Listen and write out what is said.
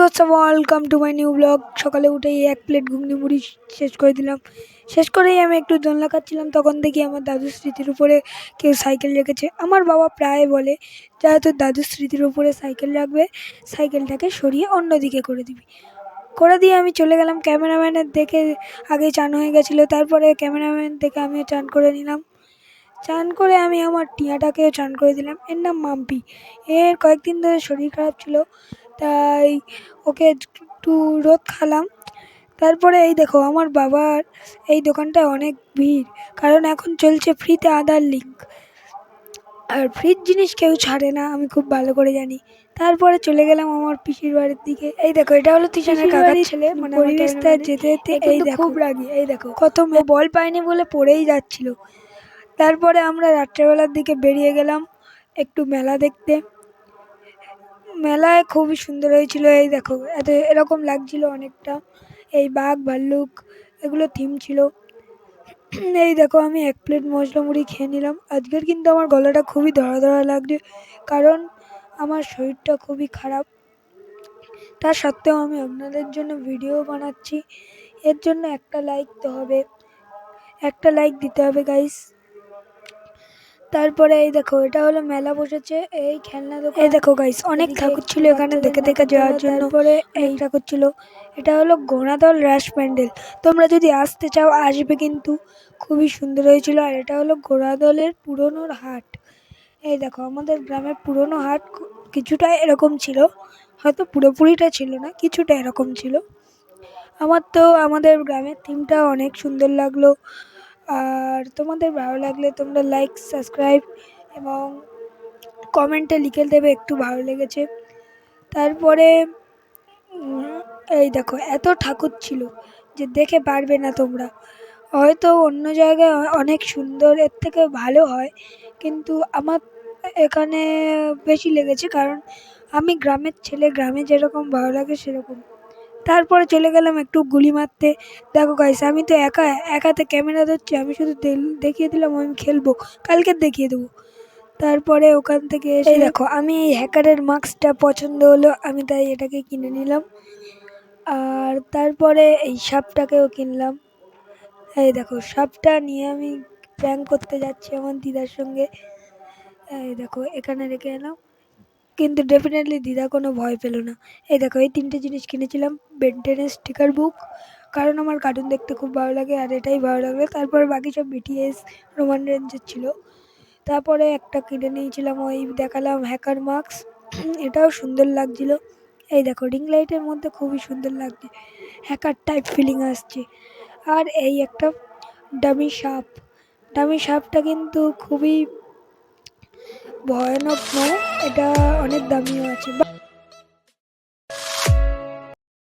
Welcome to my new blog. সকালে উঠেই এক প্লেট ঘুগনি মুড়ি শেষ করে দিলাম। শেষ করেই আমি একটু দোলনা খাচ্ছিলাম, তখন দেখি আমার দাদুর স্মৃতির উপরে কেউ সাইকেল রেখেছে। আমার বাবা প্রায় বলে, যা তোর দাদুর স্মৃতির উপরে সাইকেল রাখবে, সাইকেলটাকে সরিয়ে অন্যদিকে করে দিবি। করে দিয়ে আমি চলে গেলাম। ক্যামেরাম্যানের দেখে আগে চান হয়ে গেছিলো, তারপরে ক্যামেরাম্যান দেখে আমিও চান করে নিলাম। চান করে আমি আমার টিয়াটাকেও চান করে দিলাম। এর নাম মাম্পি। এর কয়েকদিন ধরে শরীর খারাপ ছিল, তাই ওকে একটু রোদ খালাম। তারপরে এই দেখো, আমার বাবার এই দোকানটায় অনেক ভিড়, কারণ এখন চলছে ফ্রিতে আধার লিঙ্ক। আর ফ্রির জিনিস কেউ ছাড়ে না, আমি খুব ভালো করে জানি। তারপরে চলে গেলাম আমার পিসির বাড়ির দিকে। এই দেখো, এটা হলো তিশানের কাকার ছেলে। মানে পরিবেশটা যেতে যেতে এই দেখো, খুব রাগি। এই দেখো, কত বল পায়নি বলে পড়েই যাচ্ছিল। তারপরে আমরা রাত্রেবেলার দিকে বেরিয়ে গেলাম একটু মেলা দেখতে। মেলায় খুবই সুন্দর হয়েছিল। এই দেখো, এরকম লাগছিল অনেকটা, এই বাঘ ভাল্লুক এগুলো থিম ছিল। এই দেখো, আমি এক প্লেট মশলা মুড়ি খেয়ে নিলাম। আজকের কিন্তু আমার গলাটা খুবই ধরা ধরা লাগছে, কারণ আমার শরীরটা খুবই খারাপ। তা সত্ত্বেও আমি আপনাদের জন্য ভিডিও বানাচ্ছি, এর জন্য একটা লাইক দিতে হবে গাইস। তারপরে এই দেখো, এটা হলো মেলা বসেছে, এই খেলনা দোকান। এই দেখো গাইস, অনেক ঠাকুর ছিল এখানে দেখে দেখে যাওয়ার জন্য। তারপরে এই ঠাকুর ছিল, এটা হলো ঘোড়াদল রাস প্যান্ডেল। তোমরা যদি আসতে চাও আসবে, কিন্তু খুবই সুন্দর হয়েছিল। আর এটা হলো ঘোড়াদলের পুরনোর হাট। এই দেখো, আমাদের গ্রামের পুরনো হাট কিছুটা এরকম ছিল, হয়তো পুরোপুরিটা ছিল না, কিছুটা এরকম ছিল। আমার তো আমাদের গ্রামের থিমটা অনেক সুন্দর লাগলো। আর তোমাদের ভালো লাগলে তোমরা লাইক, সাবস্ক্রাইব এবং কমেন্টে লিখে দেবে একটু ভালো লেগেছে। তারপরে এই দেখো, এত ঠাকুর ছিল যে দেখে পারবে না তোমরা। হয়তো অন্য জায়গায় অনেক সুন্দর, এর থেকে ভালো হয়, কিন্তু আমার এখানে বেশি লেগেছে, কারণ আমি গ্রামের ছেলে, গ্রামে যেরকম ভালো লাগে সেরকম। তারপরে চলে গেলাম একটু গুলি মারতে। দেখো গাইস, আমি তো একা হাতে ক্যামেরা ধরছি, আমি শুধু দেখিয়ে দিলাম আমি খেলবো, কালকে দেখিয়ে দেবো। তারপরে ওখান থেকে এসে দেখো, আমি এই হ্যাকারের মাস্কটা পছন্দ হলো, আমি তাই এটাকে কিনে নিলাম। আর তারপরে এই সাপটাকেও কিনলাম। এই দেখো, সাপটা নিয়ে আমি প্র্যাঙ্ক করতে যাচ্ছি আমার দিদার সঙ্গে। এই দেখো, এখানে রেখে এলাম, কিন্তু ডেফিনেটলি দিদা কোনো ভয় পেল না। এই দেখো, এই তিনটে জিনিস কিনেছিলাম। বেন 10 স্টিকার বুক, কারণ আমার কার্টুন দেখতে খুব ভালো লাগে, আর এটাই ভালো লাগলো। তারপরে বাকি সব বিটিএস, রোমান রেঞ্জের ছিল। তারপরে একটা কিনে নিয়েছিলাম, ওই দেখালাম হ্যাকার মাস্ক, এটাও সুন্দর লাগছিল। এই দেখো, রিং লাইটের মধ্যে খুবই সুন্দর লাগছে, হ্যাকার টাইপ ফিলিং আসছে। আর এই একটা ডামি সাপটা কিন্তু খুবই ভয়ানক নয়, এটা অনেক দামিও আছে।